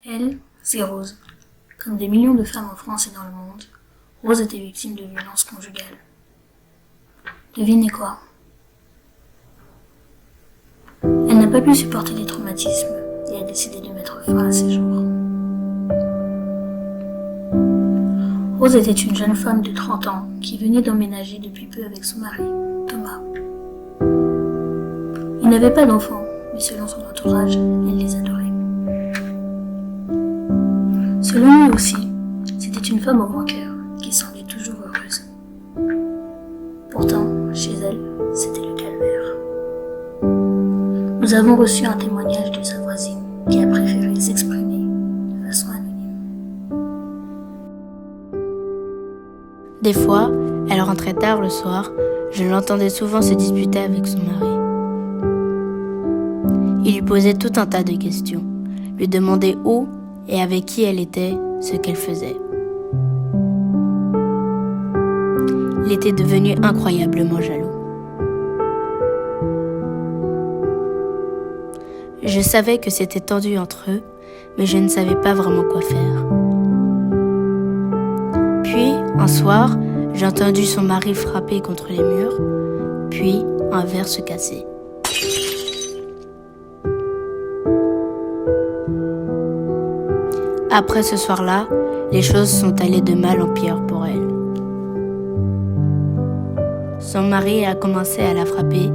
Elle, c'est Rose. Comme des millions de femmes en France et dans le monde, Rose était victime de violences conjugales. Devinez quoi? Elle n'a pas pu supporter les traumatismes et a décidé de mettre fin à ses jours. Rose était une jeune femme de 30 ans qui venait d'emménager depuis peu avec son mari, Thomas. Il n'avait pas d'enfants, mais selon son entourage, elle les adorait. Selon lui aussi, c'était une femme au grand cœur qui semblait toujours heureuse. Pourtant, chez elle, c'était le calvaire. Nous avons reçu un témoignage de sa voisine qui a préféré s'exprimer de façon anonyme. Des fois, elle rentrait tard le soir, je l'entendais souvent se disputer avec son mari. Il lui posait tout un tas de questions, lui demandait où et avec qui elle était, ce qu'elle faisait. Il était devenu incroyablement jaloux. Je savais que c'était tendu entre eux, mais je ne savais pas vraiment quoi faire. Puis, un soir, j'ai entendu son mari frapper contre les murs, puis un verre se casser. Après ce soir-là, les choses sont allées de mal en pire pour elle. Son mari a commencé à la frapper.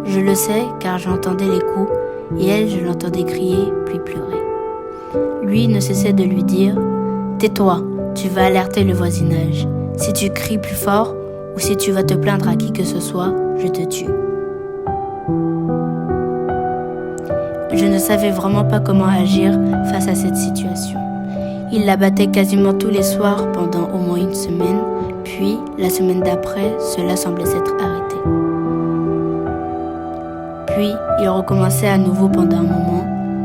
Je le sais car j'entendais les coups et elle, je l'entendais crier puis pleurer. Lui ne cessait de lui dire « Tais-toi, tu vas alerter le voisinage. Si tu cries plus fort ou si tu vas te plaindre à qui que ce soit, je te tue. » Je ne savais vraiment pas comment agir face à cette situation. Il la battait quasiment tous les soirs pendant au moins une semaine, puis la semaine d'après, cela semblait s'être arrêté. Puis il recommençait à nouveau pendant un moment,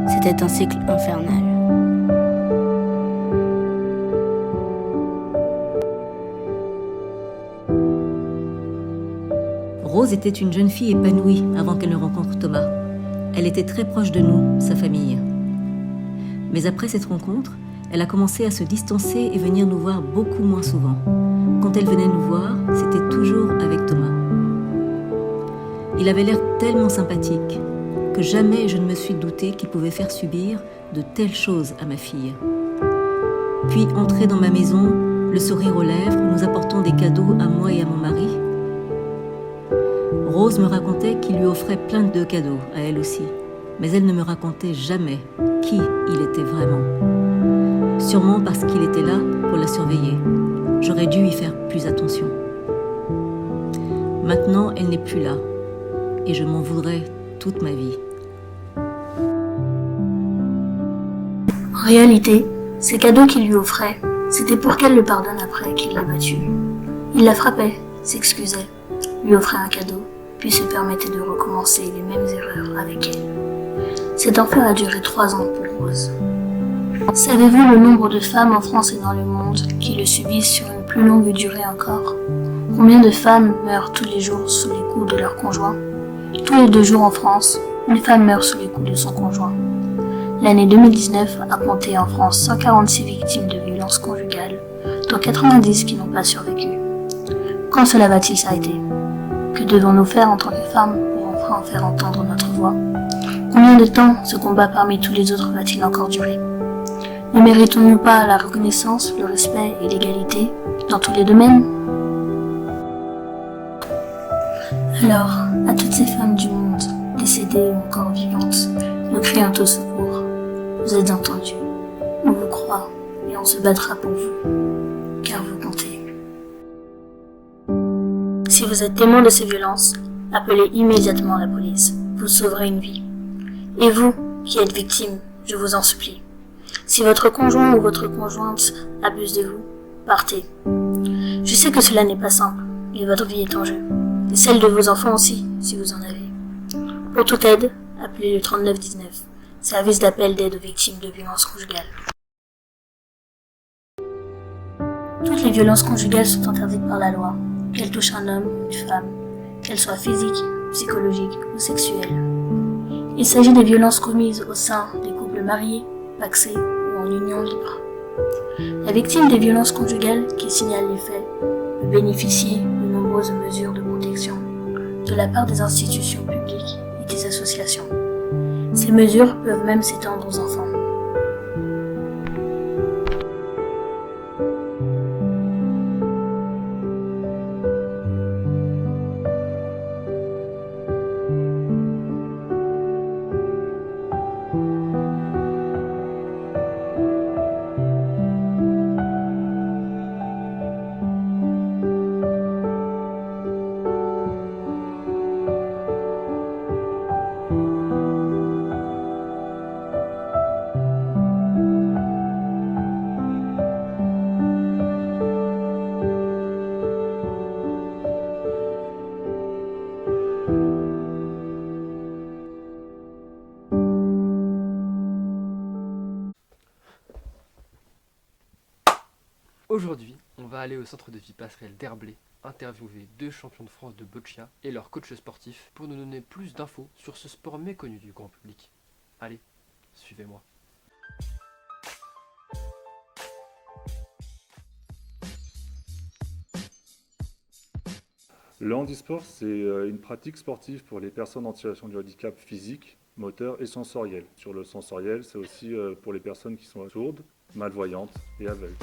c'était un cycle infernal. Rose était une jeune fille épanouie avant qu'elle ne rencontre Thomas. Elle était très proche de nous, sa famille. Mais après cette rencontre, elle a commencé à se distancer et venir nous voir beaucoup moins souvent. Quand elle venait nous voir, c'était toujours avec Thomas. Il avait l'air tellement sympathique que jamais je ne me suis douté qu'il pouvait faire subir de telles choses à ma fille. Puis, entré dans ma maison, le sourire aux lèvres, nous apportant des cadeaux à moi et à mon mari. Rose me racontait qu'il lui offrait plein de cadeaux, à elle aussi. Mais elle ne me racontait jamais qui il était vraiment. Sûrement parce qu'il était là pour la surveiller. J'aurais dû y faire plus attention. Maintenant, elle n'est plus là. Et je m'en voudrais toute ma vie. En réalité, ces cadeaux qu'il lui offrait, c'était pour qu'elle le pardonne après qu'il l'a battue. Il la frappait, s'excusait, lui offrait un cadeau, puis se permettait de recommencer les mêmes erreurs avec elle. Cet enfer a duré 3 ans pour Rose. Savez-vous le nombre de femmes en France et dans le monde qui le subissent sur une plus longue durée encore? Combien de femmes meurent tous les jours sous les coups de leur conjoint? Tous les 2 jours en France, une femme meurt sous les coups de son conjoint. L'année 2019 a compté en France 146 victimes de violences conjugales, dont 90 qui n'ont pas survécu. Quand cela va-t-il s'arrêter? Que devons-nous faire en tant que femmes pour enfin faire entendre notre voix? Combien de temps ce combat parmi tous les autres va-t-il encore durer? Ne méritons-nous pas la reconnaissance, le respect et l'égalité dans tous les domaines? Alors, à toutes ces femmes du monde, décédées ou encore vivantes, nous crions au secours. Vous êtes entendus, on vous croit et on se battra pour vous, car vous comptez. Si vous êtes témoin de ces violences, appelez immédiatement la police, vous sauverez une vie. Et vous, qui êtes victime, je vous en supplie. Si votre conjoint ou votre conjointe abuse de vous, partez. Je sais que cela n'est pas simple, et votre vie est en jeu. Et celle de vos enfants aussi, si vous en avez. Pour toute aide, appelez le 3919, service d'appel d'aide aux victimes de violences conjugales. Toutes les violences conjugales sont interdites par la loi, qu'elles touchent un homme ou une femme, qu'elles soient physiques, psychologiques ou sexuelles. Il s'agit des violences commises au sein des couples mariés, pacsés ou en en union libre. La victime des violences conjugales qui signale les faits peut bénéficier de nombreuses mesures de protection de la part des institutions publiques et des associations. Ces mesures peuvent même s'étendre aux enfants. Aujourd'hui, on va aller au centre de vie passerelle d'Herblay, interviewer 2 champions de France de boccia et leur coach sportif pour nous donner plus d'infos sur ce sport méconnu du grand public. Allez, suivez-moi. Le handisport, c'est une pratique sportive pour les personnes en situation de handicap physique, moteur et sensoriel. Sur le sensoriel, c'est aussi pour les personnes qui sont sourdes, malvoyantes et aveugles.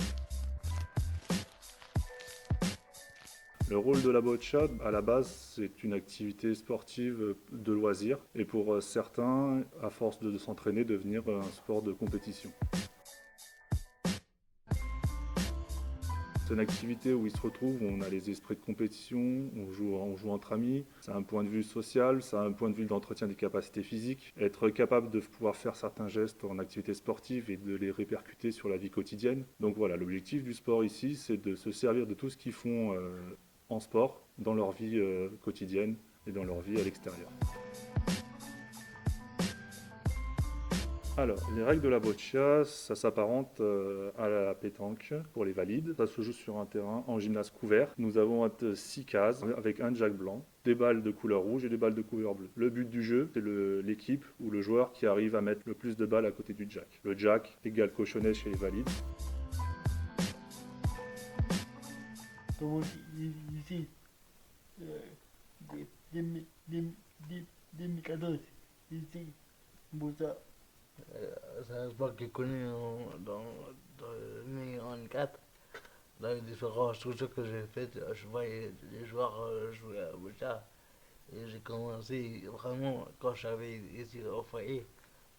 Le rôle de la boccia, à la base, c'est une activité sportive de loisir et pour certains, à force de s'entraîner, devenir un sport de compétition. C'est une activité où ils se retrouvent, où on a les esprits de compétition, on joue entre amis. C'est un point de vue social, c'est un point de vue d'entretien des capacités physiques. Être capable de pouvoir faire certains gestes en activité sportive et de les répercuter sur la vie quotidienne. Donc voilà, l'objectif du sport ici, c'est de se servir de tout ce qu'ils font en sport, dans leur vie quotidienne et dans leur vie à l'extérieur. Alors, les règles de la boccia, ça s'apparente à la pétanque pour les valides. Ça se joue sur un terrain en gymnase couvert. Nous avons 6 cases avec un jack blanc, des balles de couleur rouge et des balles de couleur bleue. Le but du jeu, c'est l'équipe ou le joueur qui arrive à mettre le plus de balles à côté du jack. Le jack égale cochonnet chez les valides. Comment ici, 2014, ici, Moussa. C'est un sport qui est connu dans 2024. Dans les différents structures que j'ai faites, je voyais les joueurs jouer à Boucha. Et j'ai commencé vraiment quand j'avais ici au foyer,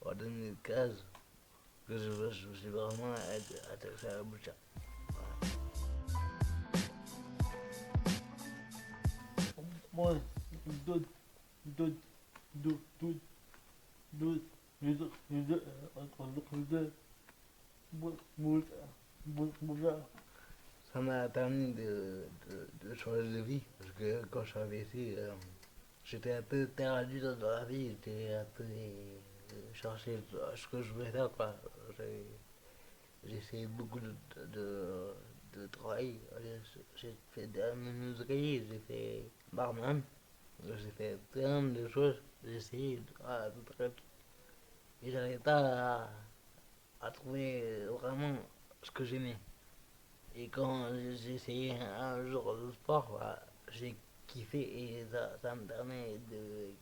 en 2015, que je me suis vraiment attaché à Boucha. Moi, d'autres, Ça m'a permis de changer de vie, parce que quand je suis arrivé ici, j'étais un peu perdu dans la vie, j'étais un peu chercher ce que je voulais faire, quoi. J'ai essayé beaucoup de travail, j'ai fait de la menuiserie, j'ai fait barman, j'ai fait plein de choses, j'ai essayé de trucs. Et j'arrivais pas à trouver vraiment ce que j'aimais. Et quand j'ai essayé un jour de sport, j'ai kiffé et ça me permet de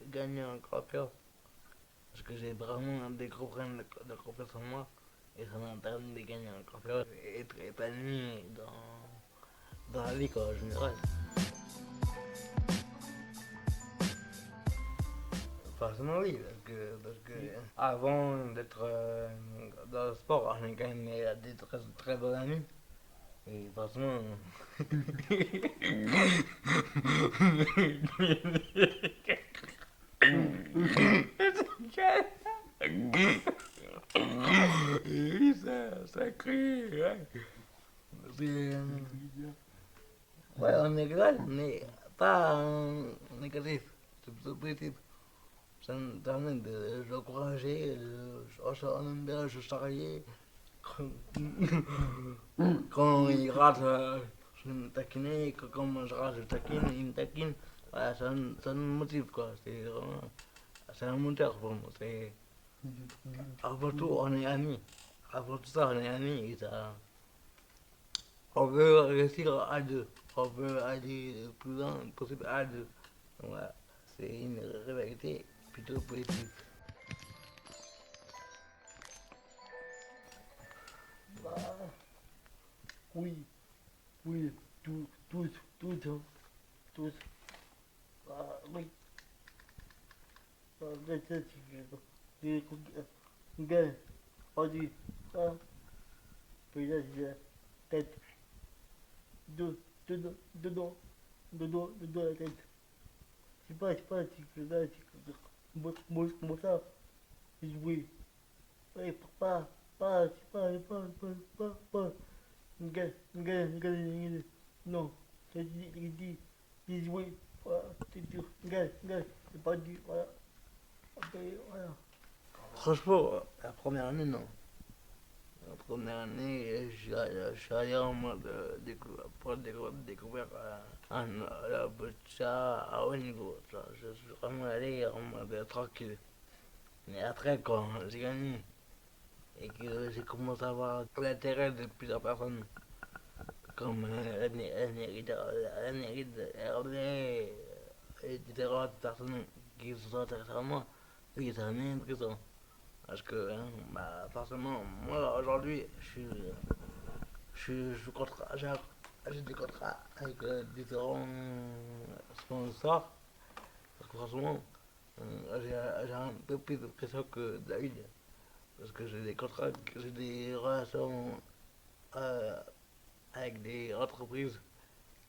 gagner encore plus. Parce que j'ai vraiment des gros problèmes de confiance en moi. Et ça m'a permis de gagner encore plus et être épanoui dans la vie en général. Forcément oui, parce que avant d'être dans le sport, on est quand même des très bons amis. Et forcément... Oui, ça crie, ouais. Ouais, on est grave, mais pas négatif, c'est plutôt positif. Ça me permet de l'encourager, on aime bien se charrier. Quand il rate, je me taquine, quand moi je rate, je taquine, il me taquine. Voilà, ça me motive, quoi. C'est vraiment... C'est un moteur pour moi. Avant tout, on est amis. après tout ça, on est amis et ça. On veut réussir à deux. On veut aller le plus loin possible à deux. Donc voilà, c'est une rivalité plutôt positive. Bah, oui, oui, tous, hein, tous. Bah, oui. Bah, là, ça, c'est gars, on dit, ah, puis là, j'ai la tête, dedans la tête. C'est pas, c'est que là, c'est que, moi, ça, j'ai joué. Ouais, pas. Regarde, non, j'ai joué, voilà, c'est dur, regarde, c'est pas dur, voilà, après, voilà. Franchement, la première année, non. La première année, je suis allé en mode pour découvrir la boccia à haut niveau. Ça, je suis vraiment allé en mode tranquille. Mais après, quand j'ai gagné et que j'ai commencé à avoir l'intérêt de plusieurs personnes, comme Néride, Hervé et différentes personnes qui se sont intéressées à moi, oui, c'est un intéressant. Parce que, hein, bah, forcément, moi aujourd'hui, je suis j'ai des contrats avec différents sponsors. Parce que franchement, j'ai un peu plus de pression que David. Parce que j'ai des contrats, j'ai des relations euh, avec des entreprises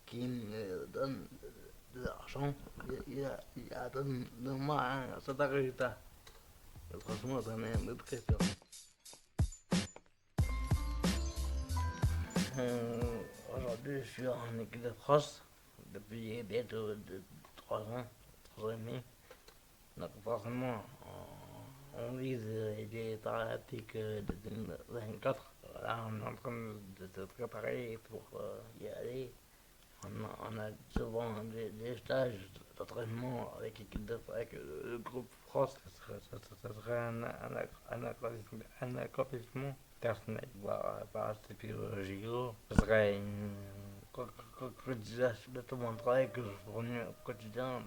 qui me donnent de l'argent. Il attend de moi un certain résultat. Et franchement, ça met un peu de pression. Aujourd'hui, je suis en équipe de France depuis bientôt 3 ans, 3 ans et demi. Donc forcément, on vise les Paralympiques de 2024. Là, on est en train de se préparer pour y aller. On a souvent des stages d'entraînement avec le groupe France. Ça serait un accomplissement personnel, voire participer au JO. Ce serait une concrétisation de tout mon travail que je fournis au quotidien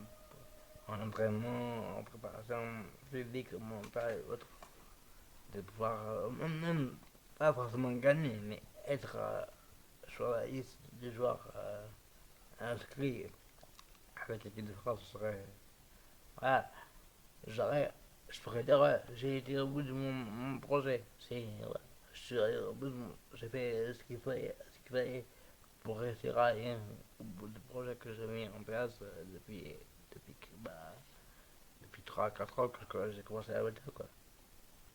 en entraînement, en préparation physique, mentale et autres. De pouvoir, même pas forcément gagner, mais être sur la liste des joueurs inscrits avec l'équipe de France, ce serait. Voilà, je pourrais dire, ouais, j'ai été au bout de mon projet. Ouais, je suis allé au bout j'ai fait ce qu'il fallait pour réussir à aller au bout du projet que j'ai mis en place depuis 3 4 ans que j'ai commencé à voter, quoi.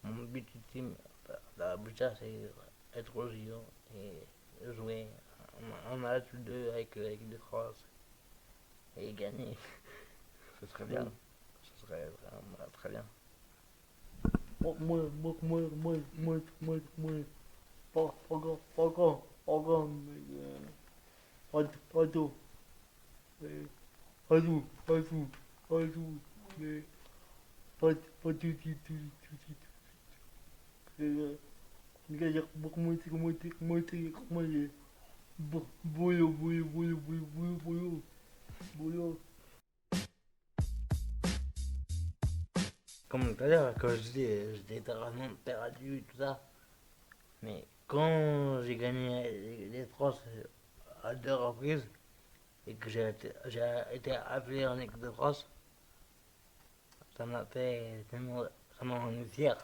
Mon but ultime, la Bucha, c'est être au JO et jouer en match 2 avec l'équipe de France et gagner. Ce serait bien. Ce serait vraiment très bien. Moi, pas grand, mais pas tout, mais pas tout, mais pas tout. Regarde, comment il est, boulot. Comme tout à l'heure, quand je disais, j'étais littéralement perdu, tout ça. Mais quand j'ai gagné les France à 2 reprises et que j'ai été appelé en équipe de France, ça m'a rendu fier.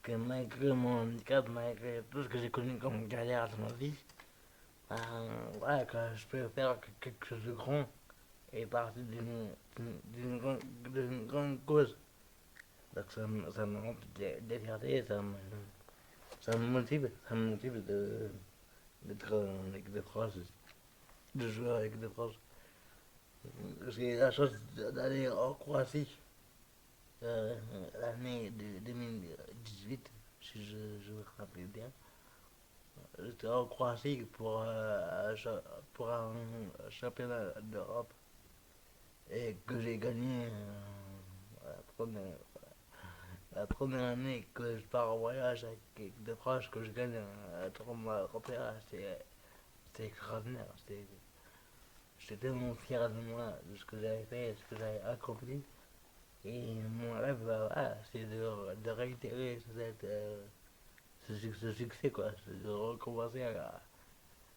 Que malgré mon handicap, malgré tout ce que j'ai connu comme galère dans ma vie, ben, ouais, que je peux faire quelque chose de grand et partir d'une grande cause. Donc ça me remplit de fierté, ça me motive d'être en équipe de France, de jouer avec l'équipe de France. J'ai la chance d'aller en Croatie l'année de 2018, si je me rappelle bien. J'étais en Croatie pour un championnat d'Europe et que j'ai gagné. la première année que je pars en voyage avec des proches, que je gagne un tournoi européen, c'est extraordinaire. J'étais tellement fier de moi, de ce que j'avais fait, de ce que j'avais accompli. Et mon rêve, voilà, c'est de réitérer ce succès, quoi. C'est de recommencer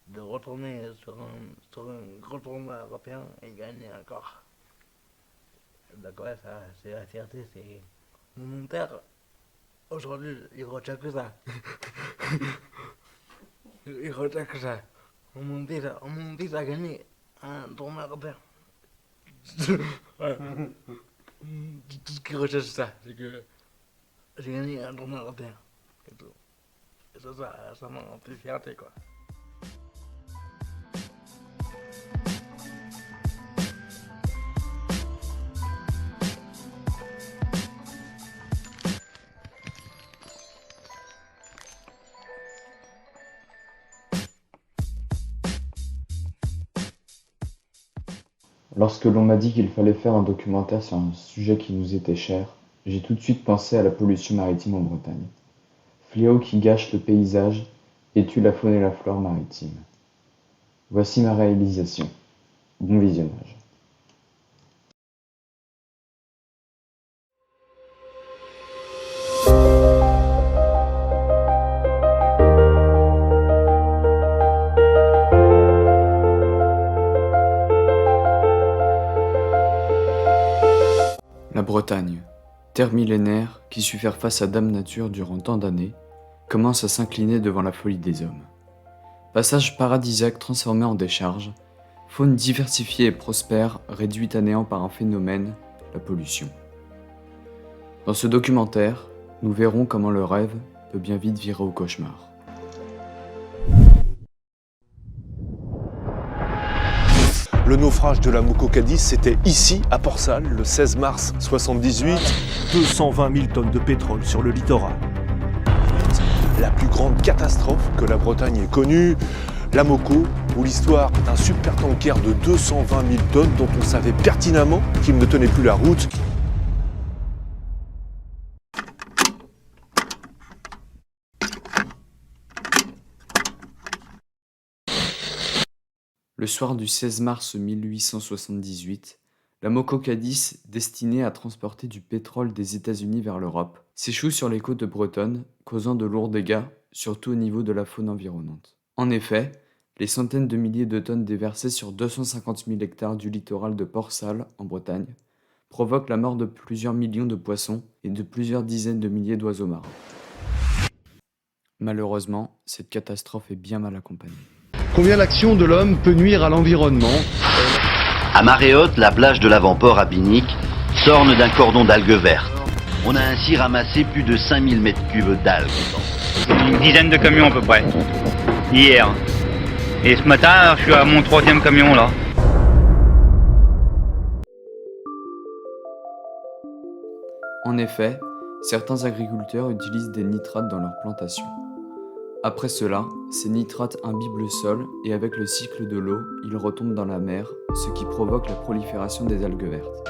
de retourner sur un gros tournoi européen et gagner encore. Donc ouais, ça, c'est la fierté, c'est... Mon père, aujourd'hui, il retient que ça. Il retient que ça. Mon fils a gagné un tournoi européen. Ouais. Tout ce qu'il retient, c'est ça. C'est que j'ai gagné un tournoi européen. Et tout. Et ça m'a rempli fierté, quoi. Lorsque l'on m'a dit qu'il fallait faire un documentaire sur un sujet qui nous était cher, j'ai tout de suite pensé à la pollution maritime en Bretagne. Fléau qui gâche le paysage et tue la faune et la flore maritime. Voici ma réalisation. Bon visionnage. La Bretagne, terre millénaire qui sut faire face à Dame Nature durant tant d'années, commence à s'incliner devant la folie des hommes. Passage paradisiaque transformé en décharge, faune diversifiée et prospère réduite à néant par un phénomène, la pollution. Dans ce documentaire, nous verrons comment le rêve peut bien vite virer au cauchemar. Le naufrage de la Moco Cadiz, c'était ici, à Port-Salle, le 16 mars 78. 220 000 tonnes de pétrole sur le littoral. La plus grande catastrophe que la Bretagne ait connue, la Moco, ou l'histoire d'un supertanker de 220 000 tonnes dont on savait pertinemment qu'il ne tenait plus la route. Le soir du 16 mars 1878, la Moco Cadiz, destinée à transporter du pétrole des États-Unis vers l'Europe, s'échoue sur les côtes bretonnes, causant de lourds dégâts, surtout au niveau de la faune environnante. En effet, les centaines de milliers de tonnes déversées sur 250 000 hectares du littoral de Port-Salle, en Bretagne, provoquent la mort de plusieurs millions de poissons et de plusieurs dizaines de milliers d'oiseaux marins. Malheureusement, cette catastrophe est bien mal accompagnée. Combien l'action de l'homme peut nuire à l'environnement? À marée haute, la plage de l'avant-port à Binic s'orne d'un cordon d'algues vertes. On a ainsi ramassé plus de 5000 mètres cubes d'algues. Une dizaine de camions à peu près, hier. Et ce matin, je suis à mon 3e camion là. En effet, certains agriculteurs utilisent des nitrates dans leurs plantations. Après cela, ces nitrates imbibent le sol et avec le cycle de l'eau, ils retombent dans la mer, ce qui provoque la prolifération des algues vertes.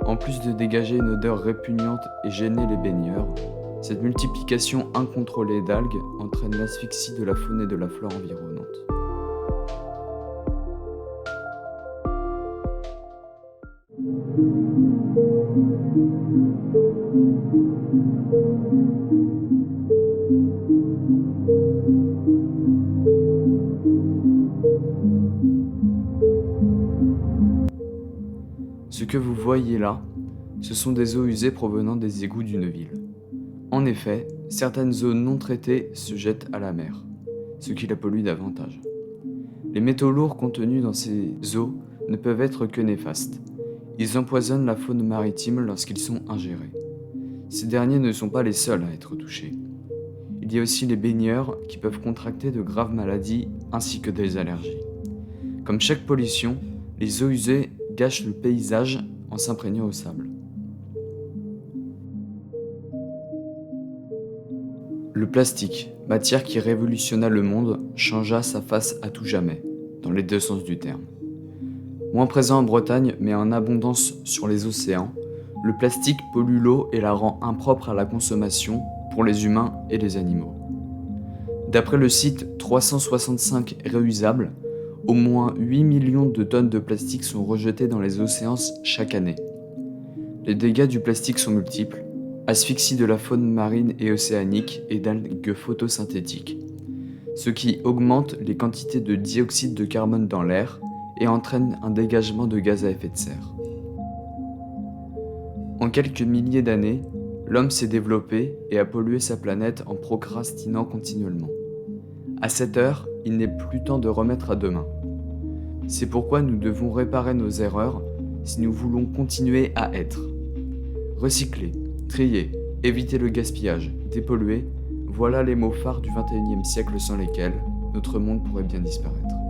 En plus de dégager une odeur répugnante et gêner les baigneurs, cette multiplication incontrôlée d'algues entraîne l'asphyxie de la faune et de la flore environnante. Ce que vous voyez là, ce sont des eaux usées provenant des égouts d'une ville. En effet, certaines eaux non traitées se jettent à la mer, ce qui la pollue davantage. Les métaux lourds contenus dans ces eaux ne peuvent être que néfastes. Ils empoisonnent la faune maritime lorsqu'ils sont ingérés. Ces derniers ne sont pas les seuls à être touchés. Il y a aussi les baigneurs qui peuvent contracter de graves maladies ainsi que des allergies. Comme chaque pollution, les eaux usées gâchent le paysage en s'imprégnant au sable. Le plastique, matière qui révolutionna le monde, changea sa face à tout jamais, dans les deux sens du terme. Moins présent en Bretagne, mais en abondance sur les océans, le plastique pollue l'eau et la rend impropre à la consommation pour les humains et les animaux. D'après le site 365 réusables, au moins 8 millions de tonnes de plastique sont rejetées dans les océans chaque année. Les dégâts du plastique sont multiples, asphyxie de la faune marine et océanique et d'algues photosynthétiques, ce qui augmente les quantités de dioxyde de carbone dans l'air et entraîne un dégagement de gaz à effet de serre. En quelques milliers d'années, l'homme s'est développé et a pollué sa planète en procrastinant continuellement. À cette heure, il n'est plus temps de remettre à demain. C'est pourquoi nous devons réparer nos erreurs si nous voulons continuer à être. Recycler, trier, éviter le gaspillage, dépolluer, voilà les mots phares du XXIe siècle sans lesquels notre monde pourrait bien disparaître.